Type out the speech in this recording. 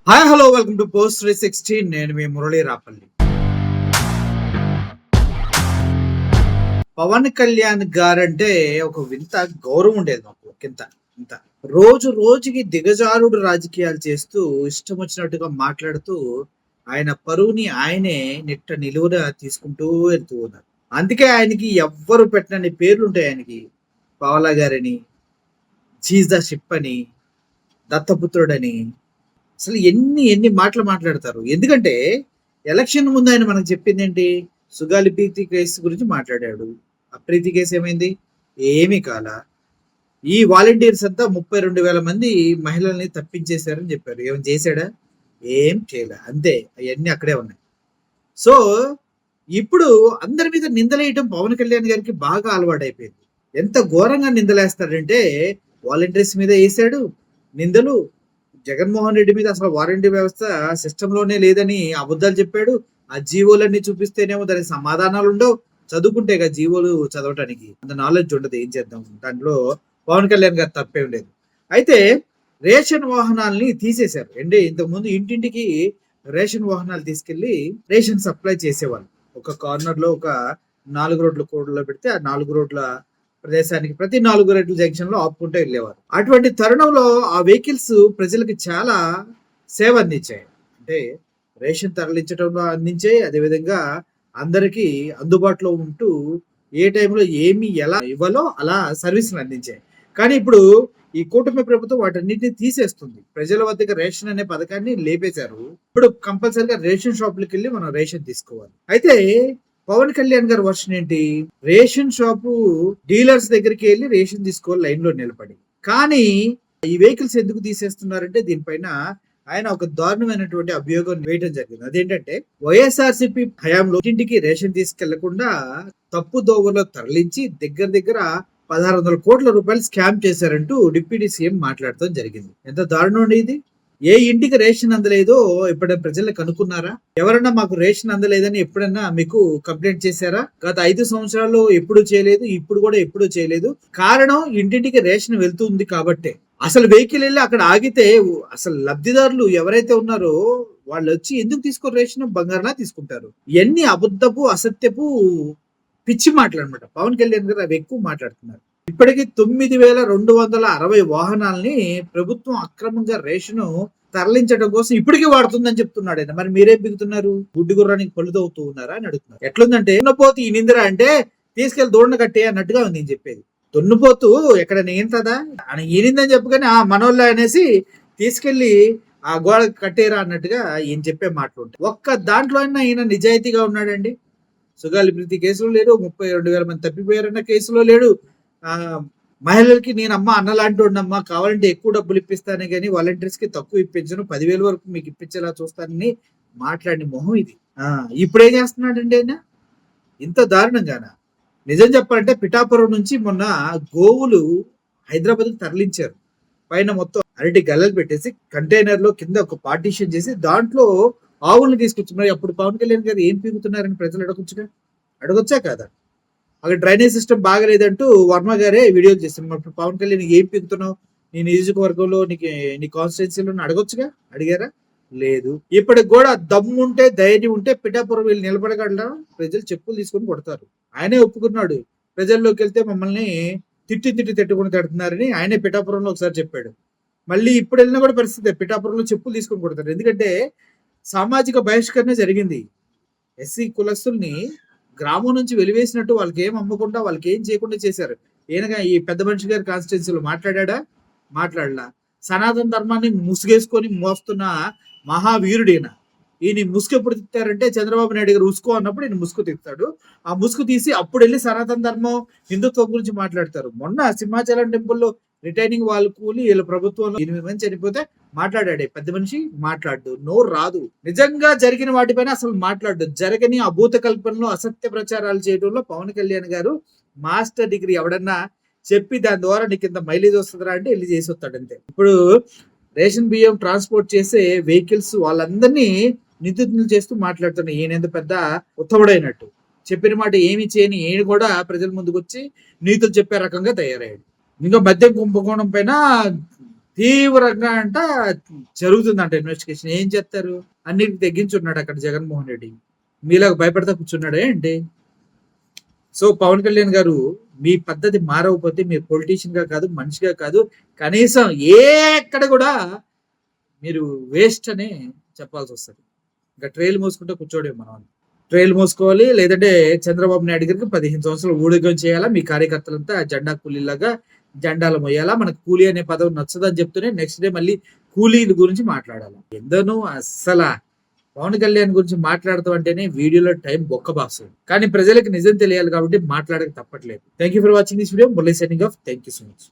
Hi hello welcome to post 316. నేను మీ Murali Rapalli. Pawan Kalyan guarantee ఒక వింత గౌరవం ఉండేది మాకు. ఇంత ఇంత రోజు రోజుకి దిగజారుడు రాజకీయాలు చేస్తూ ఇష్టం వచ్చినట్టుగా మాట్లాడుతూ ఆయన పరువుని ఆయనే నిట్ట నిలువున తీసుకుంటూ వెళ్తూ ఉన్నారు. అందుకే ఆయనకి ఎవ్వరు పెట్టనని పేర్లు ఉంటాయి. ఆయనకి పవలా గారని, చీజ్ ద షిప్ అని, దత్తపుత్రుడని, అసలు ఎన్ని ఎన్ని మాటలు మాట్లాడతారు. ఎందుకంటే ఎలక్షన్ ముందు ఆయన మనకు చెప్పింది ఏంటి? సుగాలి ప్రీతి కేసు గురించి మాట్లాడాడు. ఆ ప్రీతి కేసు ఏమైంది? ఏమీ కాల. ఈ వాలంటీర్స్ అంతా 32,000 మంది మహిళల్ని తప్పించేశారని చెప్పారు. ఏమైనా చేశాడా? ఏం చేయలే. అంతే, అవన్నీ అక్కడే ఉన్నాయి. సో ఇప్పుడు అందరి మీద నిందలేయటం పవన్ కళ్యాణ్ గారికి బాగా అలవాటైపోయింది. ఎంత ఘోరంగా నిందలేస్తాడంటే వాలంటీర్స్ మీద వేసాడు నిందలు. జగన్మోహన్ రెడ్డి మీద అసలు వారంటీ వ్యవస్థ సిస్టంలోనే లేదని అబద్ధాలు చెప్పాడు. ఆ జీవోలన్నీ చూపిస్తేనేమో దానికి సమాధానాలు ఉండవు. చదువుకుంటే కదా జీవోలు చదవటానికి అంత నాలెడ్జ్ ఉండదు. ఏం చేద్దాం, దాంట్లో పవన్ కళ్యాణ్ గారు తప్పే లేదు. అయితే రేషన్ వాహనాలని తీసేశారు. అంటే ఇంతకుముందు ఇంటింటికి రేషన్ వాహనాలు తీసుకెళ్లి రేషన్ సప్లై చేసేవాళ్ళు. ఒక కార్నర్ లో ఒక 4 రోడ్ల కోడ్లో పెడితే ఆ 4 రోడ్ల ప్రదేశానికి ప్రతి 4 రోడ్ల జంక్షన్ లో ఆపుకుంటూ వెళ్ళేవారు. అటువంటి తరుణంలో ఆ వెహికల్స్ ప్రజలకు చాలా సేవ అందించాయి. అంటే రేషన్ తరలించడంలో అందించాయి. అదేవిధంగా అందరికీ అందుబాటులో ఉంటూ ఏ టైంలో ఏమి ఎలా ఇవ్వాలో అలా సర్వీసులు అందించాయి. కానీ ఇప్పుడు ఈ కూటమి ప్రభుత్వం వాటన్నిటిని తీసేస్తుంది. ప్రజల వద్దకు రేషన్ అనే పథకాన్ని లేపేశారు. ఇప్పుడు కంపల్సరిగా రేషన్ షాపులకు వెళ్ళి మనం రేషన్ తీసుకోవాలి. అయితే పవన్ కళ్యాణ్ గారి వర్షన్ ఏంటి? రేషన్ షాపు డీలర్స్ దగ్గరికి వెళ్ళి రేషన్ తీసుకోవాలి లైన్ లో నిలబడి. కానీ ఈ వెహికల్స్ ఎందుకు తీసేస్తున్నారంటే దీనిపైన ఆయన ఒక దారుణమైనటువంటి అభియోగం వేయడం జరిగింది. అదేంటంటే వైఎస్ఆర్సీపీ హయాంలో ఇంటికి రేషన్ తీసుకెళ్లకుండా తప్పు దోవలో తరలించి దగ్గర దగ్గర 1,600 కోట్ల రూపాయలు స్కామ్ చేశారంటూ డిప్యూటీ సీఎం మాట్లాడటం జరిగింది. ఎంత దారుణం ఇది! ఏ ఇంటికి రేషన్ అందలేదో ఎప్పుడైనా ప్రజల్ని కనుక్కున్నారా? ఎవరన్నా మాకు రేషన్ అందలేదని ఎప్పుడన్నా మీకు కంప్లైంట్ చేశారా? గత 5 సంవత్సరాల్లో ఎప్పుడు చేయలేదు, ఇప్పుడు కూడా ఎప్పుడు చేయలేదు. కారణం ఇంటింటికి రేషన్ వెళ్తుంది కాబట్టే. అసలు వెహికల్ వెళ్ళి అక్కడ ఆగితే అసలు లబ్ధిదారులు ఎవరైతే ఉన్నారో వాళ్ళు వచ్చి ఎందుకు తీసుకోరు రేషన్? బంగారులా తీసుకుంటారు. ఇవన్నీ అబద్ధపు అసత్యపు పిచ్చి మాటలు అనమాట. పవన్ కళ్యాణ్ గారు అవి ఎక్కువ మాట్లాడుతున్నారు. ఇప్పటికీ 9,260 వాహనాల్ని ప్రభుత్వం అక్రమంగా రేషన్ తరలించడం కోసం ఇప్పటికీ వాడుతుందని చెప్తున్నాడు ఆయన. మరి మీరేం బిగుతున్నారు? గుడ్డి గుర్రానికి పళ్ళు తవ్వుతూ ఉన్నారా అని అడుగుతున్నారు. ఎట్లుందంటే దున్నపోతు ఈ నిందిరా అంటే తీసుకెళ్లి దూడన కట్టే అన్నట్టుగా ఉంది నేను చెప్పేది. దున్నపోతు ఎక్కడ నేంతదా అని ఈనిందని చెప్పగానే ఆ మనోళ్ళు అనేసి తీసుకెళ్లి ఆ గోడ కట్టేరా అన్నట్టుగా ఈయన చెప్పే మాటలు ఉంటాయి. ఒక్క దాంట్లో అయినా ఈయన నిజాయితీగా ఉన్నాడండి? సుగాలి ప్రీతి కేసులో లేడు, 32,000 మంది తప్పిపోయారన్న కేసులో లేడు. మహిళలకి నేను అమ్మ అన్నలాంటి వాడినమ్మా, కావాలంటే ఎక్కువ డబ్బులు ఇప్పిస్తానే కానీ వాలంటీర్స్ కి తక్కువ ఇప్పించను, 10,000 వరకు మీకు ఇప్పించేలా చూస్తానని మాట్లాడిన మొహం ఇది. ఇప్పుడు ఏం చేస్తున్నాడండి ఆయన? ఇంత దారుణంగానా? నిజం చెప్పాలంటే పిఠాపురం నుంచి మొన్న గోవులు హైదరాబాద్ తరలించారు. పైన మొత్తం అరటి గల్లలు పెట్టేసి కంటైనర్ లో కింద ఒక పార్టీషన్ చేసి దాంట్లో ఆవుల్ని తీసుకొచ్చున్నారు. అప్పుడు పవన్ కళ్యాణ్ గారు ఏం పీగుతున్నారని ప్రజలు అడగొచ్చా కాదా? అక్కడ డ్రైనేజ్ సిస్టమ్ బాగలేదంటూ వర్మ గారే వీడియోలు చేస్తున్నారు. పవన్ కళ్యాణ్ ఏం పీగుతున్నావు, నీ నియోజకవర్గంలో నీ కాన్స్టిట్యున్సీలో అడగొచ్చుగా? అడిగారా? లేదు. ఇప్పటికి కూడా దమ్ముంటే ధైర్యం ఉంటే పిఠాపురం వీళ్ళు నిలబడగలరా? ప్రజలు చెప్పులు తీసుకొని కొడతారు. ఆయనే ఒప్పుకున్నాడు. ప్రజల్లోకి వెళ్తే మమ్మల్ని తిట్టి తిట్టుకుని తడుతున్నారని ఆయనే పిఠాపురంలో ఒకసారి చెప్పాడు. మళ్ళీ ఇప్పుడు వెళ్ళినా కూడా పరిస్థితి పిఠాపురంలో చెప్పులు తీసుకొని కొడతారు. ఎందుకంటే సామాజిక బహిష్కరణ జరిగింది. ఎస్సీ కులస్తుల్ని గ్రామం నుంచి వెలివేసినట్టు వాళ్ళకి ఏం అమ్మకుండా వాళ్ళకి ఏం చేయకుండా చేశారు. ఈయనగా ఈ పెద్ద మనిషి గారి కాన్స్టిట్యున్సీలో మాట్లాడా? మాట్లాడలా. సనాతన ధర్మాన్ని ముసుగేసుకొని మోస్తున్న మహావీరుడు ఈయన. ఈయన ముసుగు ఎప్పుడు తిత్తారంటే చంద్రబాబు నాయుడు గారు ఉసుకో అన్నప్పుడు ఈయన ముసుగు తిస్తాడు. ఆ ముసుగు తీసి అప్పుడు వెళ్ళి సనాతన ధర్మం హిందుత్వం గురించి మాట్లాడతారు. మొన్న సింహాచలం టెంపుల్లో రిటైనింగ్ వాళ్ళు కూలి వీళ్ళ ప్రభుత్వంలో 8 మంది చనిపోతే మాట్లాడాడే పెద్ద మనిషి. మాట్లాడు, నోరు రాదు. నిజంగా జరిగిన వాటిపైన అసలు మాట్లాడు. జరగని అభూత కల్పనలో అసత్య ప్రచారాలు చేయడంలో పవన్ కళ్యాణ్ గారు మాస్టర్ డిగ్రీ. ఎవడన్నా చెప్పి దాని ద్వారా నీకు ఇంత మైలేజ్ వస్తుందిరా అంటే వెళ్ళి చేసి వస్తాడు అంతే. ఇప్పుడు రేషన్ బియ్యం ట్రాన్స్పోర్ట్ చేసే వెహికల్స్ వాళ్ళందరినీ నిందితులు చేస్తూ మాట్లాడుతున్నాయి. ఈయన ఎంత పెద్ద ఉత్తముడైనట్టు. చెప్పిన మాట ఏమి చేయని ఈయన కూడా ప్రజల ముందుకు వచ్చి నీతులు చెప్పే రకంగా తయారయ్యాడు. ఇంకా మద్యం కుంభకోణం పైన తీవ్రంగా జరుగుతుందంట ఇన్వెస్టిగేషన్. ఏం చేస్తారు? అన్నిటికి తెగించున్నాడు అక్కడ జగన్మోహన్ రెడ్డి. మీలాగా భయపడతా కూర్చున్నాడే ఏంటి? సో పవన్ కళ్యాణ్ గారు, మీ పద్ధతి మారకపోతే మీరు పొలిటీషియన్ గా కాదు, మనిషిగా కాదు, కనీసం ఎక్కడ కూడా మీరు వేస్ట్ అనే చెప్పాల్సి వస్తుంది. ఇంకా ట్రైల్ మోసుకుంటే కూర్చోడే మనం. ట్రైల్ మోసుకోవాలి, లేదంటే చంద్రబాబు నాయుడు గారికి 15 సంవత్సరాలు ఊడిగం చేయాలా, మీ కార్యకర్తలంతా జెండా కూలీలాగా జెండాలు మొయ్యాలా, మనకు కూలీ అనే పదవి నచ్చదని చెప్తూనే నెక్స్ట్ డే మళ్ళీ కూలీల గురించి మాట్లాడాలి. ఎందనో అస్సలా పవన్ కళ్యాణ్ గురించి మాట్లాడతాం అంటేనే వీడియోలో టైం బొక్క బాసు. కానీ ప్రజలకు నిజం తెలియాలి కాబట్టి మాట్లాడక తప్పట్లేదు. Thank you for watching this video. Murali signing off. Thank you so much.